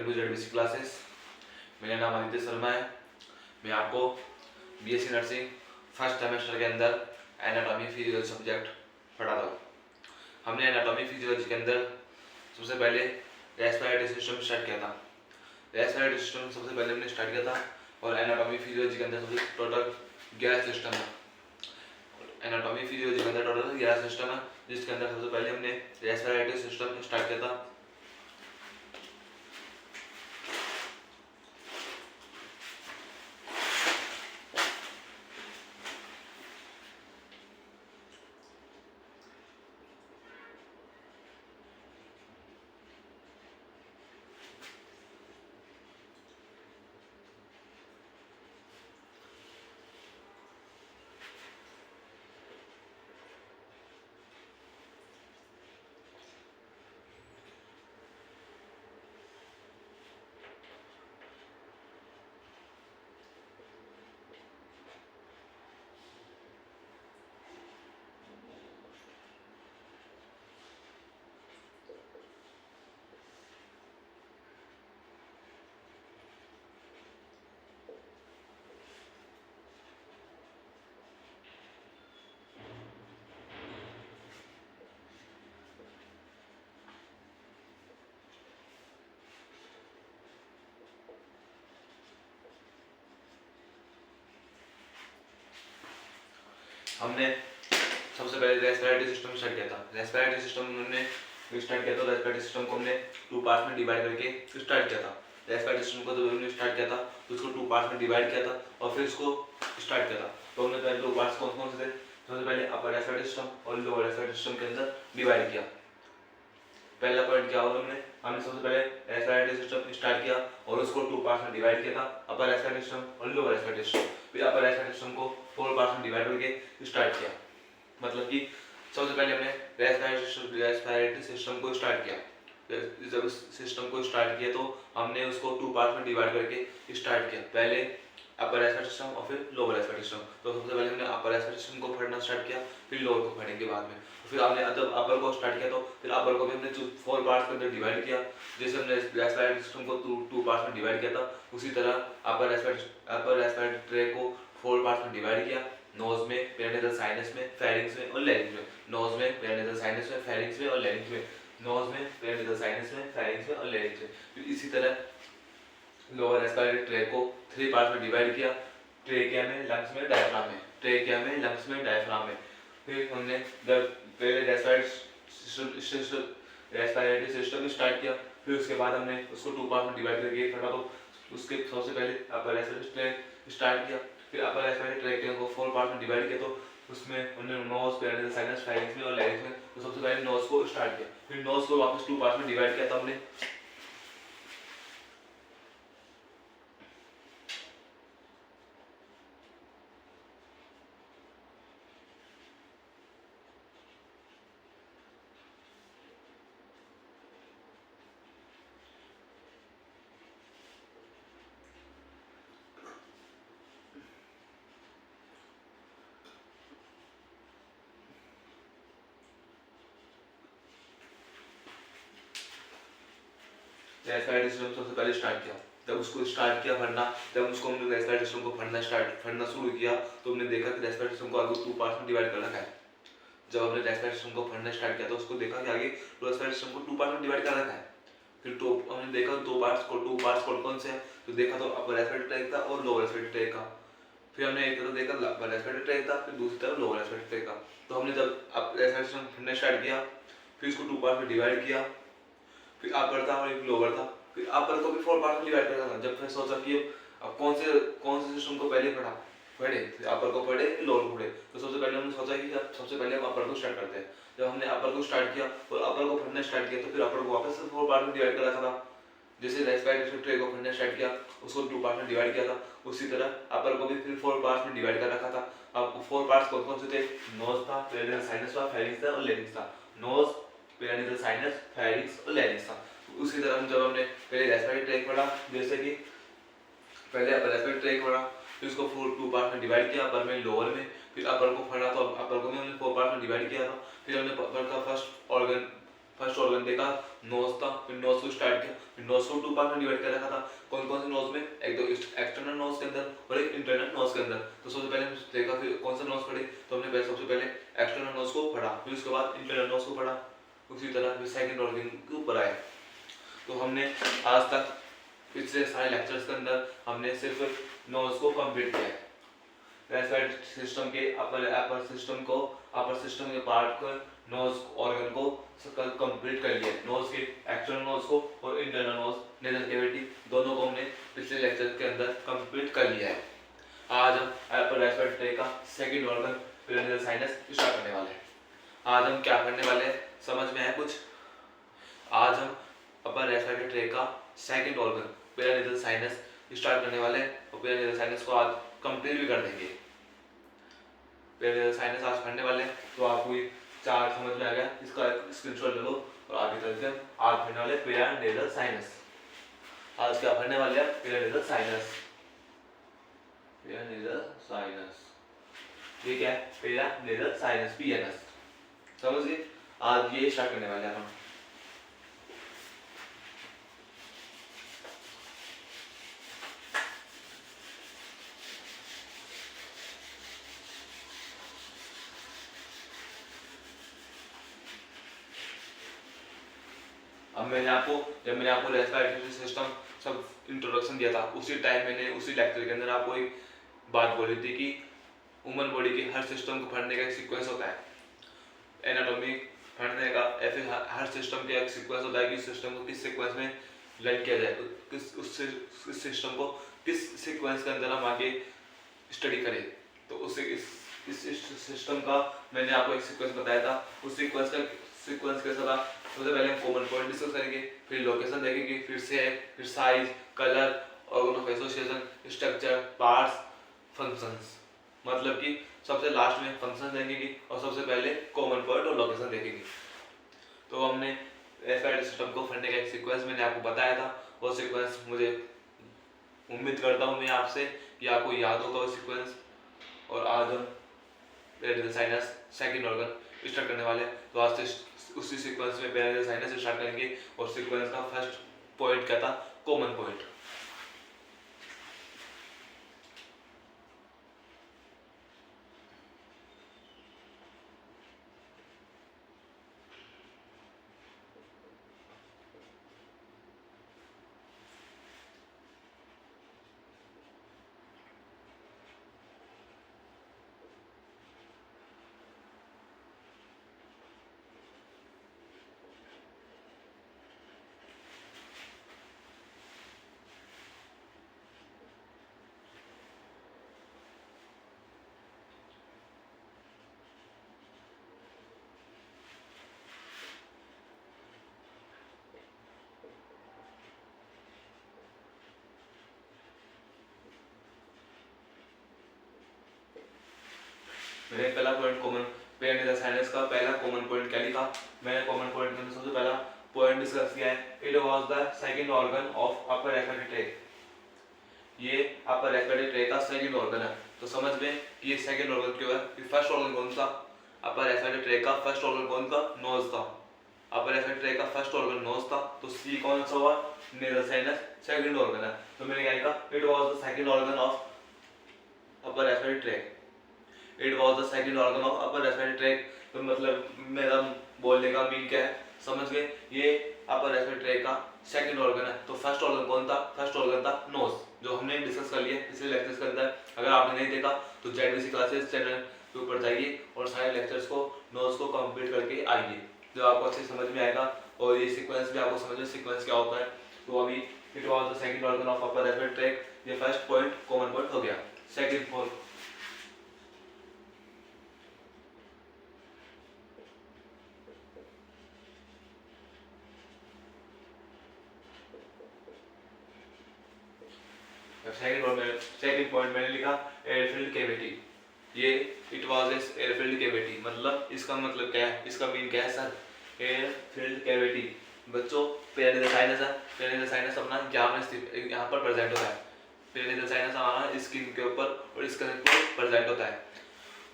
Welcome to जेडबीसी classes. मेरा नाम आदित्य शर्मा है। मैं आपको बीएससी नर्सिंग फर्स्ट सेमेस्टर के अंदर एनाटॉमी फिजियोलॉजी सब्जेक्ट पढ़ाता हूँ। हमने एनाटॉमी फिजियोलॉजी के अंदर सबसे पहले रेस्पिरेटरी सिस्टम स्टार्ट किया था। रेस्पिरेटरी सिस्टम सबसे पहले हमने स्टार्ट किया था और एनाटॉमी फिजियोलॉजी के अंदर सबसे टोटल 11 सिस्टम है। एनाटॉमी फिजियोलॉजी के अंदर टोटल 11 सिस्टम है, जिसके अंदर सबसे पहले हमने रेस्पिरेटरी सिस्टम स्टार्ट किया था। हमने सबसे पहले रेस्पिरेटरी सिस्टम स्टार्ट किया था। रेस्पिरेटरी सिस्टम हमने स्टार्ट किया था, रेस्पिरेटरी सिस्टम को हमने 2 पार्ट्स में डिवाइड करके स्टार्ट किया था। रेस्पिरेटरी सिस्टम को जब हमने स्टार्ट किया था तो उसको 2 पार्ट्स में डिवाइड किया था और फिर इसको स्टार्ट किया था। तो हमने पहले 2 पार्ट्स कौन कौन से थे? सबसे पहले अपर रेस्पिरेटरी सिस्टम और लोअर रेस्पिरेटरी सिस्टम के अंदर डिवाइड किया। पहला पॉइंट क्या हुआ, हमने सबसे पहले रेस्पिरेटरी सिस्टम स्टार्ट किया और उसको 2 पार्ट्स में डिवाइड किया था, अपर रेस्पिरेटरी सिस्टम और लोअर रेस्पिरेटरी सिस्टम। फिर अपर रेस्पिरेटरी सिस्टम को 4 पार्ट्स में डिवाइड करके स्टार्ट किया। मतलब कि सबसे पहले हमने रेस्पिरेटरी सिस्टम को स्टार्ट किया। जब सिस्टम को स्टार्ट किया तो हमने उसको 2 पार्ट्स में डिवाइड करके स्टार्ट किया। पहले अपर रेस्पिरेटरी सिस्टम और फिर लोअर रेस्पिरेटरी सिस्टम। तो सबसे पहले हमने अपर रेस्पिरेटरी सिस्टम को पढ़ना स्टार्ट किया, फिर लोअर को पढ़ेंगे बाद में। फिर हमने जब अपर को स्टार्ट किया तो फिर अपर को भी हमने 4 पार्ट्स के अंदर डिवाइड किया। जैसे हमने रेस्पिरेटरी सिस्टम को 2 पार्ट्स में डिवाइड किया था, उसी तरह अपर रेस्पिरेटरी को 4 पार्ट्स में डिवाइड किया। नोज में, पेरिनेटल साइनस में, फेरिंक्स में और लैरिंक्स में। नोज में, पेरिनेटल साइनस में, फेरिंक्स में और लैरिंक्स में। नोज में, पेरिनेटल साइनस में, फेरिंक्स में और लैरिंक्स में। फिर इसी तरह लोअर रेस्पिरेटरी ट्रैक को 3 पार्ट्स में डिवाइड किया। ट्रेकिया में, लंग्स में, डायफ्राम में। ट्रेकिया में, लंग्स में, डायफ्राम में। फिर हमने जब पहले रेस्पिरेटरी सिस्टम स्टार्ट किया, फिर उसके बाद हमने उसको 2 पार्ट में डिवाइड करके पढ़ा। तो उसके सबसे पहले अपर रेस्पिरेटरी ट्रैक स्टार्ट किया, फिर अपर रेस्पिरेटरी ट्रैक को 4 पार्ट में डिवाइड किया। तो उसमें हमने नोज, पेरिनेटल साइनस, फेरिंक्स में और लैरिंक्स में। तो सबसे पहले नोज को स्टार्ट किया, फिर नोज को वापस 2 पार्ट में डिवाइड किया था हमने। रेस्पिरेटरी सिस्टम सबसे पहले स्टार्ट किया। जब उसको स्टार्ट किया पढ़ना, जब उसको हमने रेस्पिरेटरी सिस्टम को पढ़ना शुरू किया तो हमने देखा कि रेस्पिरेटरी सिस्टम को आगे 2 पार्ट्स में डिवाइड कर रखा है। जब हमने रेस्पिरेटरी सिस्टम को पढ़ना स्टार्ट किया तो उसको देखा कि आगे रेस्पिरेटरी सिस्टम को 2 पार्ट में डिवाइड कर रखा है। फिर तो हमने देखा 2 पार्ट्स कौन से हैं? तो देखा तो अपर रेस्पिरेटरी ट्रैक था और लोअर रेस्पिरेटरी ट्रैक का। फिर हमने एक तरफ देखा अपर रेस्पिरेटरी ट्रैक था, फिर दूसरी तरफ लोअर रेस्पिरेटरी ट्रैक का। तो हमने जब रेस्पिरेटरी सिस्टम पढ़ना स्टार्ट किया, फिर इसको 2 पार्ट में डिवाइड किया। फिर अपर था और एक लोअर था। फिर अपर को भी 4 पार्ट में डिवाइड करना था। जब फिर सोचा कि अब कौन से सिस्टम को पहले पढ़े, फिर अपर को पढ़े कि लोअर को पढ़े। तो सबसे पहले हमने सोचा कि अब सबसे पहले हम अपर को स्टार्ट करते हैं। जब हमने अपर को स्टार्ट किया और अपर को पढ़ना स्टार्ट किया तो फिर अपर को वापस से 4 पार्ट में डिवाइड कर रखा था। जैसे रेस्पिरेटरी ट्रैक को पढ़ना स्टार्ट किया, उसको 2 पार्ट में डिवाइड किया था, उसी तरह अपर को भी फिर 4 पार्ट्स में डिवाइड कर रखा था। अब 4 पार्ट्स कौन से थे? नोज था, पेरिनेटल साइनस था, फेरिंक्स था और लैरिंक्स था। नोज, पेरिनेटल साइनस, फेरिंक्स और लैरिंक्स था। उसी तरह जब हमने पहले रेस्पिरेटरी ट्रैक पढ़ा, जैसे कि पहले अपर रेस्पिरेटरी ट्रैक पढ़ा, फिर उसको 2 पार्ट में डिवाइड किया, अपर में लोअर में। फिर अपर को पढ़ा तो अपर को भी हमने 4 पार्ट में डिवाइड किया था। फिर हमने अपर का फर्स्ट ऑर्गन फर्स्ट ऑर्गन देखा नोज था, फिर नोज को स्टार्ट किया, फिर नोज को 2 पार्ट में डिवाइड कर रखा था। कौन कौन से नोज में, एक तो एक्सटर्नल नोज के अंदर और एक इंटरनल नोज के अंदर। तो सबसे पहले हमने देखा फिर कौन सा नोज पढ़े, तो हमने पहले सबसे पहले एक्सटर्नल नोज को पढ़ा, फिर उसके बाद इंटरनल नोज को पढ़ा, उसी तरह फिर सेकंड ऑर्गन के ऊपर आए। तो हमने आज तक पिछले सारे लेक्चर्स के अंदर हमने सिर्फ नोज को कंप्लीट किया है। रेस्पिरेटरी सिस्टम के अपर सिस्टम के पार्ट को नोज ऑर्गन को कंप्लीट कर लिया। नोज के एक्सटर्नल नोज को और इंटरनल नोज नेजल कैविटी दोनों को हमने पिछले लेक्चर के अंदर कंप्लीट कर लिया है। आज हम अपर रेस्पिरेटरी का सेकंड ऑर्गन पेरिनेयल साइनस स्टार्ट करने वाले हैं। आज हम क्या करने वाले हैं, समझ में आया कुछ? आज हम अपर रेस्पिरेटरी का सेकंड ऑर्गन पेरिनेयल साइनस स्टार्ट करने वाले हैं और पेरिनेयल साइनस को आज कंप्लीट भी कर देंगे। पेरिनेयल साइनस आज पढ़ने वाले हैं, तो आपको ये चार्ट समझ में आ गया, इसका स्क्रीनशॉट ले लो और आगे चलते हैं। आज पढ़ने वाले पेरिनेयल साइनस। आज क्या पढ़ने वाले हैं? पेरिनेयल साइनस। पेरिनेयल साइनस ये क्या है? पेरिनेयल साइनस, पीएनएस, समझ गए? आज ये स्टार्ट करने वाले हैं हम। जब मैंने आपको रेस्पिरेटरी सिस्टम सब इंट्रोडक्शन दिया था, उसी टाइम मैंने उसी लेक्चर के अंदर आपको एक बात बोली थी कि ह्यूमन बॉडी के हर सिस्टम को पढ़ने का एक सीक्वेंस होता है, एनाटॉमी पढ़ने का, या फिर हर सिस्टम का एक सीक्वेंस होता है कि सिस्टम को किस सीक्वेंस में लर्न किया जाए, उस सिस्टम को किस सीक्वेंस के अंदर हम आगे स्टडी करें। तो उससे इस सिस्टम का मैंने आपको एक सीक्वेंस बताया था। उस सीक्वेंस कैसा था? सबसे पहले हम कॉमन पॉइंट डिस्कस करेंगे, फिर लोकेशन देखेंगे, फिर size, colour, organ of association, structure, parts, functions. मतलब कि सबसे लास्ट में फंक्शन देखेंगे और सबसे पहले कॉमन पॉइंट और लोकेशन देखेंगे। तो हमने रेस्पिरेटरी सिस्टम को पढ़ने का एक सीक्वेंस मैंने आपको बताया था। वो सीक्वेंस मुझे उम्मीद करता हूँ मैं आपसे कि आपको याद होगा वो सीक्वेंस। और आज हम पेरिनेयल साइनस सेकंड ऑर्गन स्टार्ट करने वाले हैं। तो आज से उसी सीक्वेंस में पेरिनेयल साइनस स्टार्ट करेंगे और सीक्वेंस का फर्स्ट पॉइंट क्या था? Common point. मैंने पहला पॉइंट कॉमन पेरिनेयल साइनस का पहला कॉमन पॉइंट क्या लिखा? मैंने कॉमन पॉइंट में सबसे पहला पॉइंट डिस्कस किया है, it was the second organ of upper respiratory tract. ये अपर रेस्पिरेटरी ट्रैक्ट का सेकंड ऑर्गन है। तो समझ में कि ये सेकंड ऑर्गन क्यों है? कि फर्स्ट ऑर्गन कौन सा? अपर रेस्पिरेटरी ट्रैक्ट का फर्स्ट ऑर्गन कौन था? नोज था। अपर रेस्पिरेटरी ट्रैक्ट का फर्स्ट ऑर्गन नोज था, तो सी कौन सा हुआ? नेजल साइनस सेकंड ऑर्गन है। तो मैंने क्या लिखा? It was the second organ of upper respiratory tract. It was the second organ of upper respiratory tract. तो मतलब मेरा बोलने का मीन क्या है, समझ गए? ये अपर रेस्पिरेटरी ट्रैक्ट का सेकंड ऑर्गन है। तो फर्स्ट ऑर्गन कौन था? फर्स्ट ऑर्गन था नोज, जो हमने डिस्कस कर लिया पिछले लेक्चर्स के अंदर। अगर आपने नहीं देखा तो जेडवीसी क्लासेस चैनल के ऊपर जाइए और सारे लेक्चर्स को नोज को कंप्लीट करके आइए, जो आपको अच्छे समझ में आएगा। और ये सीक्वेंस भी आपको समझ में सीक्वेंस क्या होता है। तो अभी it was the second organ of upper respiratory tract, ये फर्स्ट पॉइंट कॉमन पॉइंट हो गया। सेकंड पॉइंट सेकंड पॉइंट मैंने लिखा एयरफील्ड कैविटी। ये इट वाज एयरफील्ड कैविटी, मतलब इसका मतलब क्या है? इसका मीन क्या है सर? Airfield cavity. बच्चों पेरिनेयल साइनस है, पेरिनेयल साइनस अपना यहाँ पर प्रेजेंट होता है। पेरिनेयल साइनस हमारा स्किन के ऊपर और इसके ऊपर प्रेजेंट होता है।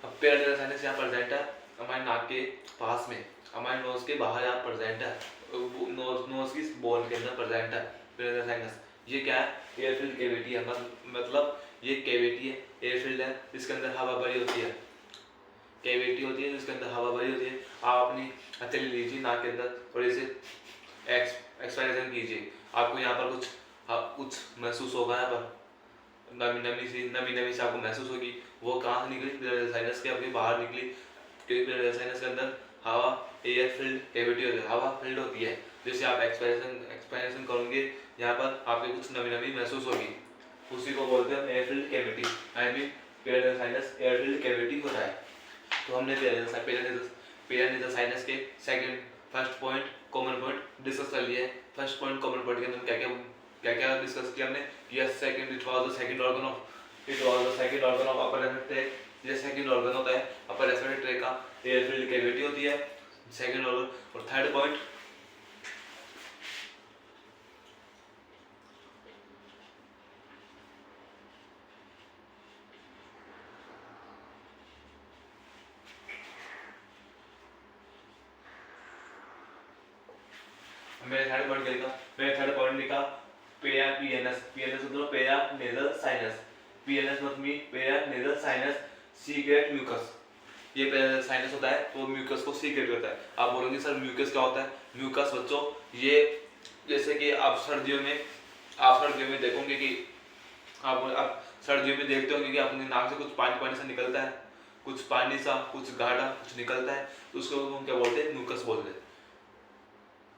अब पेरिनेयल साइनस यहाँ प्रेजेंट है हमारे नाक के पास में। हमारे नोज के बाहर यहाँ प्रेजेंट है, नोज की बोन के अंदर प्रेजेंट है पेरिनेल साइनस। ये क्या है? एयर फिल्ड कैविटी है, मतलब ये कैविटी है, एयर फिल्ड है, इसके अंदर हवा भरी होती है, कैविटी होती है जिसके अंदर हवा भरी होती है। आप अपनी हथेली लीजिए नाक के अंदर, थोड़ी सी एक्सपायरेशन कीजिए, आपको यहाँ पर कुछ महसूस होगा, यहाँ पर नमी सी आपको महसूस होगी। वो कहाँ से निकली? पेरिनेल साइनस के आपके बाहर निकली, क्योंकि पेरिनेल साइनस के अंदर हवा एयर फिल्ड कैविटी होती है, हवा फिल्ड होती है। जैसे आप एक्सपायरेशन करोगे, यहाँ पर आपके कुछ नमी महसूस होगी, उसी को बोलते हैं air filled cavity. I mean paranasal sinus air filled cavity होता है। तो हमने पेरिनेल साइनस के first point common point discuss कर लिए। फर्स्ट पॉइंट कॉमन पॉइंट के अंदर क्या क्या डिस्कस किया हमने? Yes, it was the second organ of upper respiratory track. ये सेकंड ऑर्गन होता है अपर रेस्पिरेटरी ट्रैक का, एयर फिल्ड कैविटी होती है सेकंड ऑर्गन। और थर्ड पॉइंट मैंने थर्ड पॉइंट लिखा पीएनएस मतलब पेरा नेजल साइनस। पीएनएस मतलब मीन पेरा नेजल साइनस सीक्रेट म्यूकस। ये पेरा साइनस होता है तो म्यूकस को सीक्रेट करता है। आप बोलोगे सर म्यूकस क्या होता है? म्यूकस बच्चों, ये जैसे कि आप सर्दियों में देखोगे कि आप सर्दियों में देखते होंगे कि अपने नाक से कुछ पानी सा निकलता है, कुछ पानी सा, कुछ गाढ़ा कुछ निकलता है, तो उसको हम क्या बोलते हैं? म्यूकस बोलते हैं।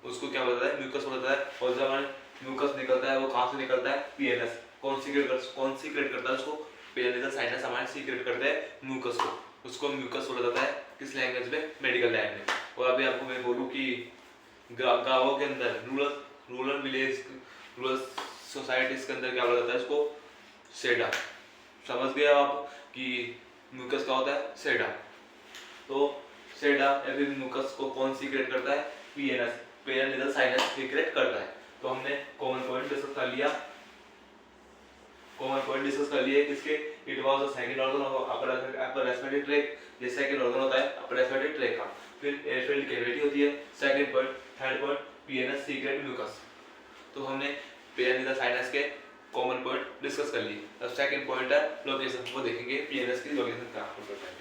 उसको क्या बोलता है? म्यूकस बोलता है। और जब हमारे म्यूकस निकलता है वो कहाँ से निकलता है? पीएनएस। कौन सीक्रेट करता है उसको? पेरिनेल साइनस हमारे सीक्रेट करते हैं म्यूकस को, उसको म्यूकस बोला जाता है। किस लैंग्वेज में? मेडिकल लैंग्वेज में। और अभी आपको मैं बोलूँ कि गाँवों के अंदर रूरल सोसाइटीज के अंदर क्या बोला जाता है? इसको सेडा। समझ गए आप कि म्यूकस क्या होता है? सेडा। तो सेडा या फिर म्यूकस को कौन सीक्रेट करता है? पीएनएस, पेरिनेल साइनस सीक्रेट करता है। तो हमने कॉमन पॉइंट डिस्कस कर लिए किसके? It was the second organ of upper respiratory track. ये सेकंड ऑर्गन होता है अपर रेस्पिरेटरी ट्रैक का। फिर एयर फिल्ड कैविटी होती है second point. Third point PNS secrete mucus. तो हमने पेरिनेल साइनस के कॉमन पॉइंट डिस्कस कर लिए। अब सेकंड पॉइंट है लोकेशन, वो देखेंगे पीएनएस की लोकेशन कहाँ पर है।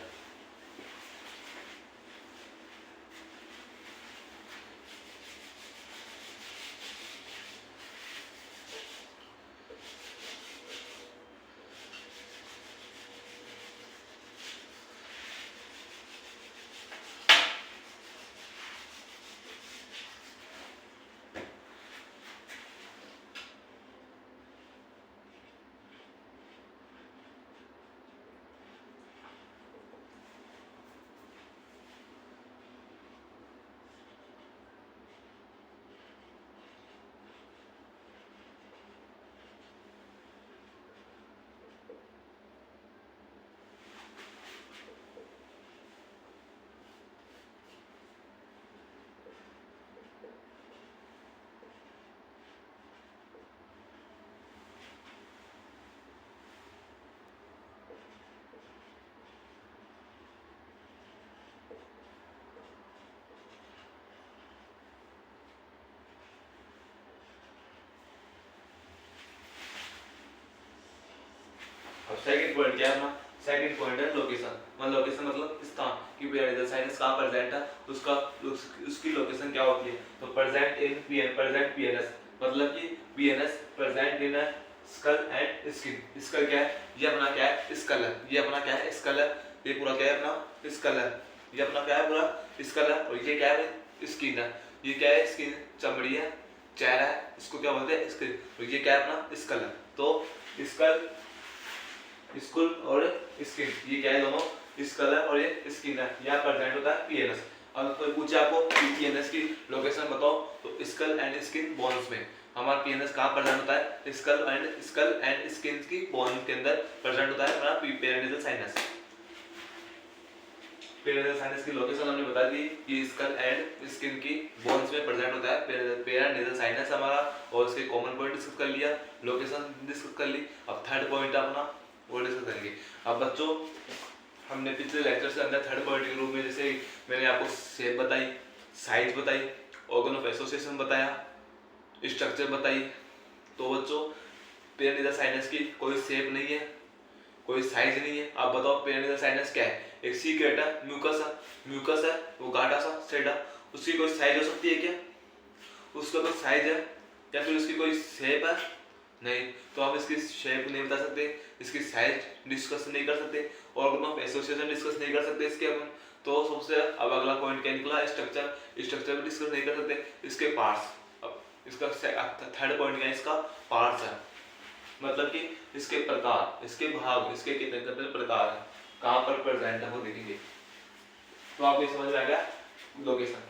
अब सेकंड पॉइंट क्या है? सेकंड पॉइंट है लोकेशन। लोकेशन मतलब स्थान कि पेरिनेल साइनस कहाँ प्रेजेंट है, उसकी लोकेशन क्या होती है? तो प्रेजेंट पीएनएस मतलब कि PNS present in skull and skin. Skull क्या है? ये अपना क्या है? स्कल है। ये अपना क्या है? स्कल है। ये पूरा क्या है? अपना स्कल है। ये अपना क्या है? पूरा स्कल है। और ये क्या है? स्किन है। ये क्या है? स्किन, चमड़ी है, चेहरा है, इसको क्या बोलते हैं? स्किन। और ये क्या है? अपना स्कल है। तो स्कल और स्किन, ये क्या है? दोनों स्कल है और ये स्किन है। यहाँ प्रेजेंट होता है पीएनएस। अब कोई पूछे आपको पीएनएस की लोकेशन बताओ, तो स्कल एंड स्किन बोन्स में हमारा पीएनएस कहाँ प्रेजेंट होता है? स्कल एंड स्किन की बोन के अंदर प्रेजेंट होता है हमारा पेरिनेल साइनस। पेरिनेल साइनस की लोकेशन हमने बता दी कि स्कल एंड स्किन की बोन्स में प्रेजेंट होता है पेरिनेल साइनस हमारा। और उसके कॉमन पॉइंट डिस्कस कर लिया, लोकेशन डिस्कस कर ली। अब थर्ड पॉइंट अपना वो डिस्कस करेंगे। अब बच्चों हमने पिछले लेक्चर के अंदर थर्ड पॉइंट के रूप में जैसे मैंने आपको शेप बताई, साइज बताई, ऑर्गन ऑफ एसोसिएशन बताया, स्ट्रक्चर बताई। तो बच्चों पिरामिडल साइनस की कोई शेप नहीं है, कोई साइज नहीं है। आप बताओ पिरामिडल साइनस क्या है? एक सीक्रेट है, म्यूकस है वो गाढ़ा सा सेडा, उसकी कोई साइज हो सकती है क्या? उसका कोई साइज है या फिर उसकी कोई शेप है? नहीं। तो आप इसकी शेप नहीं बता सकते, इसकी साइज डिस्कस नहीं कर सकते, ऑर्गन ऑफ एसोसिएशन डिस्कस नहीं कर सकते इसके अपन। तो सबसे अब अगला पॉइंट क्या निकला? स्ट्रक्चर भी डिस्कस नहीं कर सकते, इसके पार्ट्स। अब इसका थर्ड पॉइंट क्या है? इसका पार्ट्स है, मतलब कि इसके प्रकार, इसके भाग, इसके कितने कितने प्रकार है, कहाँ पर प्रेजेंट है वो देखेंगे। तो आपको समझ में आ गया लोकेशन।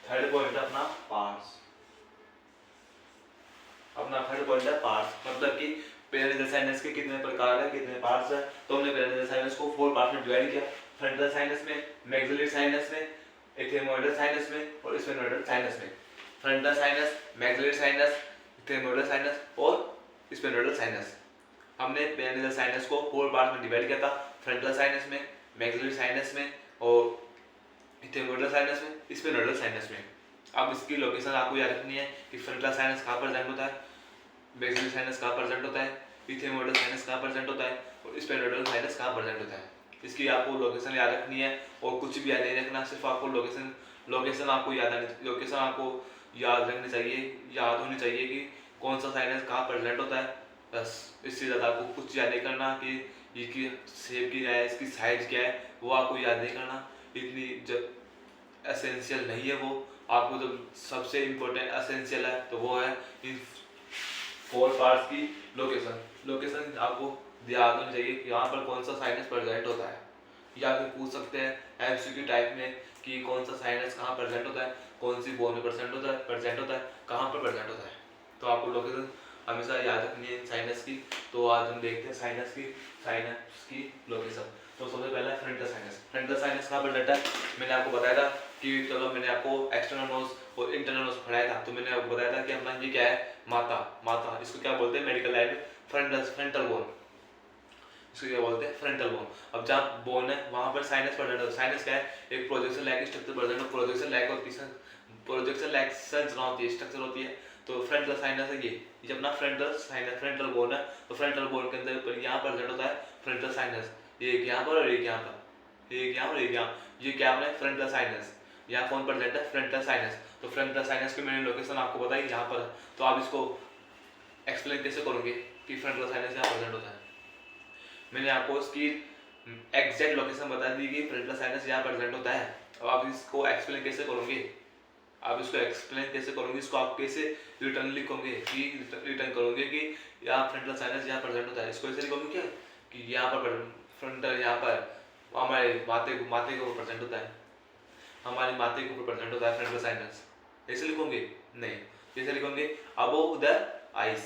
थर्ड पॉइंट है अपना पार्ट्स। अपना थर्ड पॉइंट है पार्ट्स, मतलब कि पिरामिडल साइनस के कितने प्रकार है, कितने पार्ट्स है। तो हमने पिरामिडल साइनस को 4 पार्ट में डिवाइड किया, फ्रंटल साइनस में, मैक्सिलरी साइनस में, एथेमोइडल साइनस में और स्फेनोइडल साइनस में। Frontal sinus, maxillary sinus, ethmoidal sinus और स्फेनोइडल साइनस। हमने पिरामिडल साइनस को 4 पार्ट में डिवाइड किया था, फ्रंटल साइनस में, मैक्सिलरी साइनस में और एथेमोइडल साइनस में, स्फेनोइडल साइनस में। अब इसकी लोकेशन आपको याद रखनी है कि फ्रंटल साइनस कहाँ प्रेजेंट होता है, मैक्सिलरी साइनस कहाँ प्रेजेंट होता है, एथेमोइडल साइनस कहाँ प्रेजेंट होता है और स्फेनोइडल साइनस कहाँ प्रेजेंट होता है। इसकी आपको लोकेशन याद रखनी है और कुछ भी याद नहीं रखना, सिर्फ आपको लोकेशन आपको याद रखनी चाहिए, याद होनी चाहिए कि कौन सा साइनस कहाँ प्रेजेंट होता है। बस इससे ज़्यादा आपको कुछ याद नहीं करना कि इसकी शेप क्या है, इसकी साइज क्या है, वो आपको याद नहीं करना। इतनी एसेंशियल नहीं है वो। आपको तो सबसे इम्पोर्टेंट एसेंशियल है तो वो है इन 4 पार्ट्स की लोकेशन आपको याद होनी चाहिए कि यहाँ पर कौन सा साइनस प्रेजेंट होता है। या फिर पूछ सकते हैं एमसीक्यू टाइप में कि कौन सा साइनस कहाँ प्रेजेंट होता है, कौन सी बोन में प्रेजेंट होता है, कहाँ पर प्रेजेंट होता है। तो आपको लोकेशन हमेशा याद रखनी है साइनस की। तो आज हम देखते हैं साइनस की लोकेशन। तो सबसे पहला फ्रंटल साइनस कहाँ प्रेजेंट है। मैंने आपको बताया था कि चलो मैंने आपको एक्सटर्नल नोज और इंटरनल नोज पढ़ाया था। तो मैंने आपको बताया था कि अपना ये क्या है, माथा इसको क्या बोलते हैं मेडिकल लाइन में, फ्रंटल बोन, इसको क्या बोलते हैं फ्रंटल बोन। अब जहाँ बोन है वहाँ पर साइनस प्रेजेंट है। साइनस क्या है, एक प्रोजेक्शन लाइक स्ट्रक्चर प्रेजेंट है। प्रोजेक्शन लाइक संरचना होती है, स्ट्रक्चर होती है। तो फ्रंटल साइनस है ये अपना फ्रंटल बोन है। तो फ्रंटल बोन के अंदर यहाँ प्रेजेंट होता है फ्रंटल साइनस, एक यहाँ पर और एक यहाँ पर, एक यहाँ और एक यहाँ। ये क्या अपने फ्रंटल साइनस, यहाँ कौन प्रेजेंट है, फ्रंटल साइनस। तो फ्रंटल साइनस की मैंने लोकेशन आपको बताई यहाँ पर। तो आप इसको एक्सप्लेन कैसे करोगे कि फ्रंटल साइनस यहाँ प्रेजेंट होता है। मैंने आपको इसकी एग्जैक्ट लोकेशन बता दी कि फ्रंटल साइनस यहाँ प्रेजेंट होता है। अब आप इसको एक्सप्लेन कैसे करोगे, इसको आप कैसे रिटर्न लिखोगे कि यहाँ फ्रंटल साइनस यहाँ प्रेजेंट होता है। इसको ऐसे लिखोगे क्या कि यहाँ पर फ्रंटल, यहाँ पर हमारे माथे के ऊपर प्रेजेंट होता है, हमारी माथे के ऊपर प्रेजेंट होता है फ्रंटल साइनस। ऐसे लिखोगे नहीं, कैसे लिखोगे, अबोव द आईज।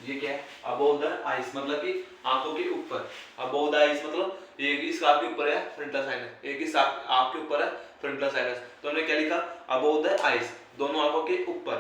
ये क्या है, अबोव द आइज मतलब कि आंखों के ऊपर। अबोव द आइज मतलब एक इस आंख के ऊपर है फ्रंटल साइनस, एक इस आंख के ऊपर है फ्रंटल साइनस। तो हमने क्या लिखा, अबोव द आइज दोनों आंखों के ऊपर,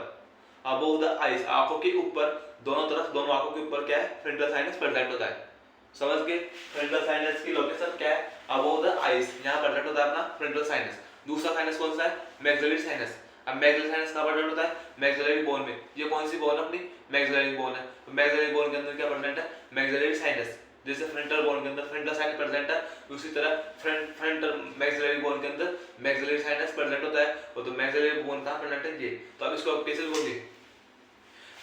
अबोव द आइज आंखों के ऊपर, दोनों तरफ दोनों आंखों के ऊपर क्या है, फ्रंटल साइनस प्रेजेंट होता है। समझ गए, फ्रंटल साइनस की लोकेशन क्या है, अबोव द आइज, यहाँ प्रेजेंट होता है अपना फ्रंटल साइनस। दूसरा साइनस कौन सा है, मैक्सिलरी साइनस। अब मैक्सिलरी साइनस कहाँ प्रेजेंट होता है, मैक्सिलरी बोन में। ये कौन सी बोन है अपनी, मैक्सिलरी बोन है। तो मैक्सिलरी बोन के अंदर क्या प्रेजेंट है, मैक्सिलरी साइनस। जैसे फ्रंटल बोन के अंदर फ्रंटल साइनस प्रेजेंट है, उसी तरह फ्रंटल मैक्सिलरी बोन के अंदर मैक्सिलरी साइनस प्रेजेंट होता है। वो तो मैक्सिलरी बोन कहाँ प्रेजेंट है, ये। तो अब इसको कैसे बोलेंगे,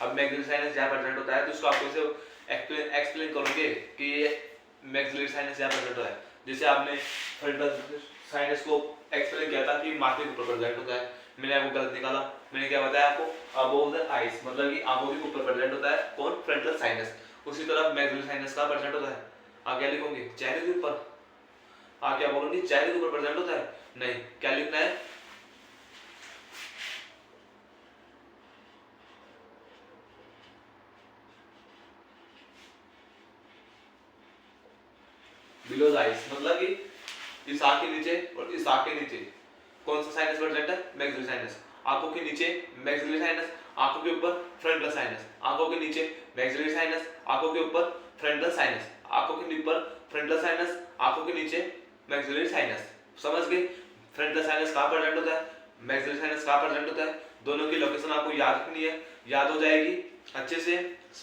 अब मैक्सिलरी साइनस जहाँ प्रेजेंट होता है तो इसको आप कैसे एक्सप्लेन करोगे कि ये मैक्सिलरी साइनस जहाँ प्रेजेंट होता है। जैसे आपने फ्रंटल साइनस को एक्सप्लेन किया था कि माथे के ऊपर प्रेजेंट होता है, मैंने आपको गलत निकाला। मैंने क्या बताया आपको, अबोव द आइज मतलब कि आंखों के ऊपर प्रेजेंट होता है कौन, फ्रंटल साइनस। उसी तरह मैक्सिलरी साइनस का प्रेजेंट होता है, आप क्या लिखोगे, चेहरे के ऊपर। आप क्या बोलोगे, चेहरे के ऊपर प्रेजेंट होता है, नहीं, क्या लिखना है, बिलो द आइज मतलब कि इस आंख के नीचे और इस आंख के नीचे कौन सा साइनस प्रेजेंट है, मैक्सिलरी साइनस। आंखों के नीचे मैक्सिलरी साइनस, आंखों के ऊपर फ्रंटल साइनस। आंखों के नीचे मैक्सिलरी साइनस, आंखों के ऊपर फ्रंटल साइनस। आंखों के ऊपर फ्रंटल साइनस, आंखों के नीचे मैक्सिलरी साइनस। समझ गए, फ्रंटल साइनस कहाँ प्रेजेंट होता है, मैक्सिलरी साइनस कहाँ प्रेजेंट होता है। दोनों की लोकेशन आपको याद रखनी है, याद हो जाएगी अच्छे से,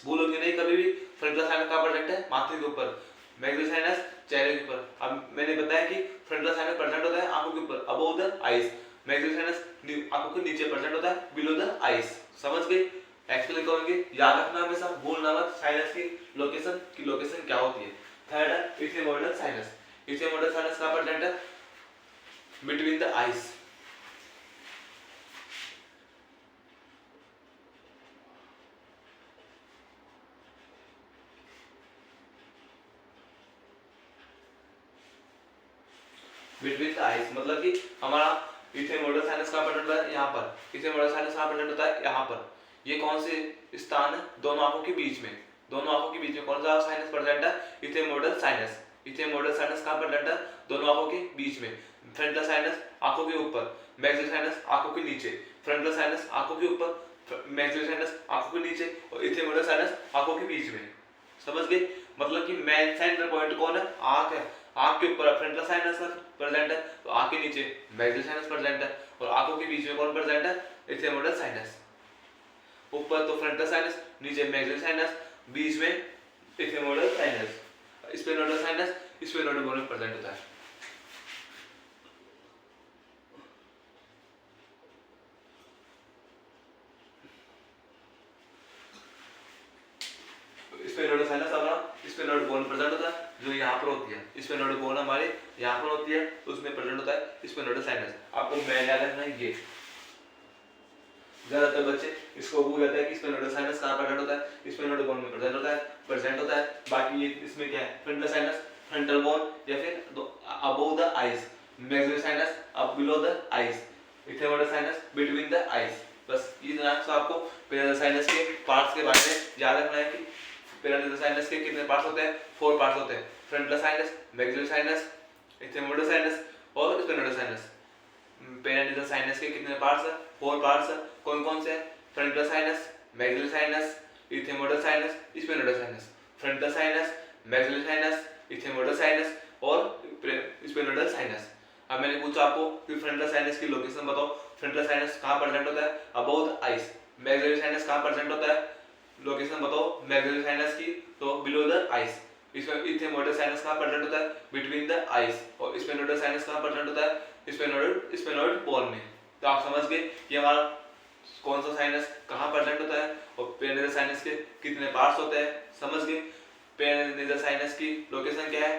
भूलोगे नहीं कभी भी। फ्रंटल साइनस कहाँ प्रेजेंट है, माथे के ऊपर, मैक्सिलरी साइनस चेहरे के ऊपर। अब मैंने बताया कि फ्रंटल साइनस प्रेजेंट होता है आंखों के ऊपर, above the eyes. Maxillary sinus आंखों के नीचे प्रेजेंट होता है, बिलो द आइज। समझ गए, एक्सप्लेन करेंगे, याद रखना हमेशा, भूलना मत साइनस की लोकेशन क्या होती है। थर्ड है इथेमोइडल साइनस। इथेमोइडल साइनस कहाँ प्रेजेंट है, between the eyes. Between the eyes मतलब कि हमारा इथेमोइडल साइनस कहाँ प्रेजेंट होता है, यहाँ पर। इथेमोइडल साइनस कहाँ प्रेजेंट होता है, यहाँ पर। ये कौन से स्थान है, दोनों आंखों के बीच में। दोनों आंखों के बीच में कौन सा साइनस प्रेजेंट है, इथेमोइडल साइनस। इथेमोइडल साइनस कहाँ प्रेजेंट है, दोनों आंखों के बीच में। फ्रंटल साइनस आंखों के ऊपर, मैक्सिलरी साइनस आंखों के नीचे। फ्रंटल साइनस आंखों के ऊपर, मैक्सिलरी साइनस आंखों के नीचे, और इथेमोइडल साइनस आंखों के बीच में। समझ गए, मतलब कि मेन सेंटर पॉइंट कौन है, आंख है। आंख के ऊपर फ्रंटल साइनस प्रेजेंट है, तो आंख के नीचे मैक्सिलरी साइनस प्रेजेंट है, और आंखों के बीच में कौन प्रेजेंट है, इथेमोइडल साइनस। ऊपर तो फ्रंटल साइनस, नीचे मैक्सिलरी साइनस, बीच में ethmoidal sinus. Sphenoidal sinus sphenoidal bone में प्रेजेंट होता है। स्फेनोइडल साइनस हमारा स्फेनोइडल बोन प्रेजेंट होता है, जो यहाँ पर होती है। स्फेनोइडल बोन हमारे यहाँ पर होती है, उसमें प्रेजेंट होता है स्फेनोइडल साइनस। आपको मैन याद रखना है, ये ज्यादातर बच्चे इसको भूल जाते हैं कि स्फेनोइडल साइनस कहाँ प्रेजेंट होता है, स्फेनोइडल बोन में प्रेजेंट होता है। बाकी ये इसमें क्या है, फ्रंटल साइनस फ्रंटल बोन, या फिर above the eyes, maxillary sinus अब below the eyes, ethmoidal sinus between the eyes. बस ये तो आपको पेरिनेल साइनस के पार्ट्स के बारे में याद रखना है कि पेरिनेल साइनस के कितने पार्ट्स होते हैं, 4 पार्ट्स होते हैं। Frontal sinus, maxillary sinus, ethmoidal sinus और स्फेनोइडल साइनस। पेरिनेल साइनस के कितने पार्ट्स हैं, 4 पार्ट्स हैं। कौन कौन से हैं, frontal sinus, maxillary sinus, ethmoidal sinus, sphenoidal sinus. Frontal sinus, maxillary sinus, ethmoidal sinus और स्फेनोइडल साइनस। अब मैंने पूछा आपको कि फ्रंटल साइनस की लोकेशन बताओ। फ्रंटल साइनस कहाँ प्रेजेंट होता है, above the eyes. Maxillary sinus कहाँ प्रेजेंट होता है, लोकेशन बताओ मैक्सिलरी साइनस की, तो बिलो द आइज। इसमें इथेमोइडल साइनस कहाँ प्रेजेंट होता है, बिटवीन द आइज। और स्फेनोइडल साइनस कहाँ प्रेजेंट होता है, स्फेनोइड बोन में। तो आप समझ गए कि हमारा कौन सा साइनस कहाँ प्रेजेंट होता है और पेरिनेल साइनस के कितने पार्ट्स होते हैं। समझ गए, पेरिनेल साइनस की लोकेशन क्या है,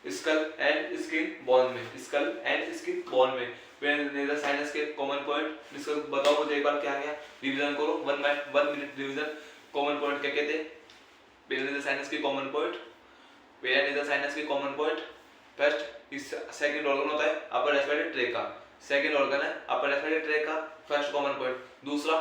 स्कल एंड स्किन बोन में। स्कल एंड स्किन बोन में पेरिनेल साइनस के कॉमन पॉइंट इसको बताओ मुझे एक बार, क्या गया, रिवीजन करो, 1 मिनट रिवीजन। कॉमन पॉइंट क्या कहते हैं, पेरिनेल साइनस के कॉमन पॉइंट। पेरिनेल साइनस के common point, first second organ होता है अपर रेस्पिरेटरी ट्रैक का, सेकंड ऑर्गन है अपर रेस्पिरेटरी ट्रैक का, फर्स्ट कॉमन पॉइंट। दूसरा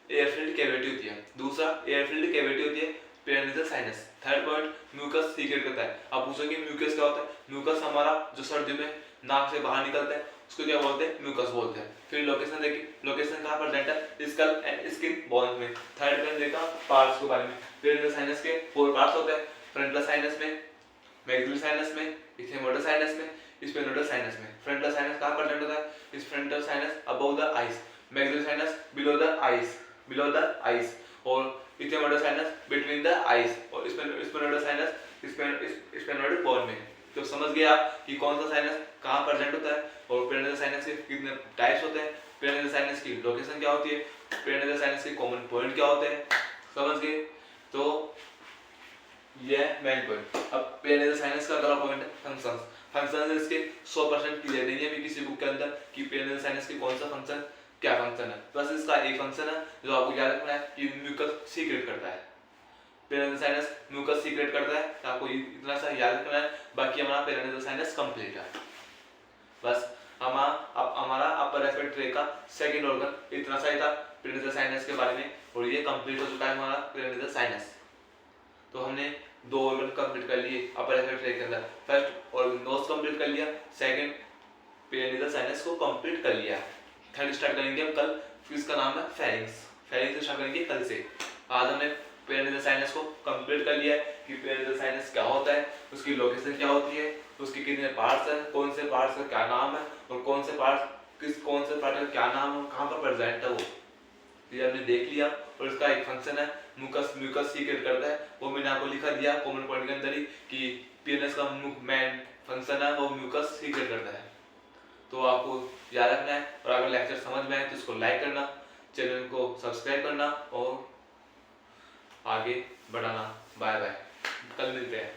एयर फील्ड कैविटी होती है, paranasal sinus. Third point, mucus secrete करता है। आप पूछोगे म्यूकस क्या होता है? म्यूकस हमारा जो सर्दियों में नाक से बाहर निकलता है उसको क्या बोलते हैं? म्यूकस बोलते हैं। फिर लोकेशन देखिए, लोकेशन कहाँ प्रेजेंट है? स्कल एंड स्किन बोन में। थर्ड में देखा पार्ट्स के बारे में। पेरिनेसल साइनस के 4 पार्ट्स होते हैं, फ्रंटल साइनस में, मैक्सिलरी साइनस में, इथेमोइडल साइनस में, स्पेनोइडल साइनस में। फ्रंटल साइनस कहाँ प्रेजेंट होता है? इस frontal sinus above the eyes, maxillary sinus below the eyes, और इथेमोइडल साइनस बिटवीन द आईज, और स्पेनोइडल साइनस स्पेनोइडल बोन में। तो समझ गए आप कि कौन सा साइनस कहाँ प्रेजेंट होता है और पेरिनेसल साइनस के कितने टाइप्स होते हैं, पेरिनेसल साइनस की लोकेशन क्या होती है, पेरिनेसल साइनस के कॉमन पॉइंट क्या होते हैं, समझ गए। तो ये मेन पॉइंट। अब पेरिनेसल साइनस का अगला पॉइंट है फंक्शंस। फंक्शन इसके 100% क्लियर नहीं है अभी किसी बुक के अंदर कि पेरिनेसल साइनस के कौन सा फंक्शन क्या फंक्शन है। बस इसका एक फंक्शन है जो आपको याद रखना है कि म्यूकस सीक्रेट करता है। पेरिनेसल साइनस म्यूकस सीक्रेट करता है, तो आपको इतना सा याद रखना है। बाकी हमारा पेरिनेसल साइनस कंप्लीट है। बस हमारा अपर रेस्पिरेटरी का सेकंड ऑर्गन इतना सा ही था पेरिनेसल साइनस के बारे में, और ये कंप्लीट हो चुका है हमारा पेरिनेसल साइनस। तो हमने 2 ऑर्गन कंप्लीट कर लिए अपर रेस्पिरेटरी के अंदर। फर्स्ट ऑर्गन नोज कंप्लीट कर लिया, सेकंड पेरिनेसल साइनस को कंप्लीट कर लिया। थर्ड स्टार्ट करेंगे हम कल, इसका नाम है फेरिंग्स। फेरिंग्स से स्टार्ट करेंगे कल से। आज हमने पेरिनेसल साइनस को कंप्लीट कर लिया है कि पेरिनेसल साइनस क्या होता है, उसकी लोकेशन क्या होती है, उसके कितने पार्ट्स हैं, कौन से पार्ट्स का क्या नाम है, और कौन से पार्ट का क्या नाम है, कहाँ पर प्रेजेंट है वो ये हमने देख लिया। और इसका एक फंक्शन है म्यूकस सीक्रेट करता है, वो मैंने आपको लिखा दिया कॉमन पॉइंट के अंदर ही कि पीएनएस का मेन फंक्शन है वो म्यूकस सीक्रेट करता है। तो आपको याद रखना है, और अगर लेक्चर समझ में आए तो इसको लाइक करना, चैनल को सब्सक्राइब करना और आगे बढ़ाना। बाय बाय, कल मिलते हैं।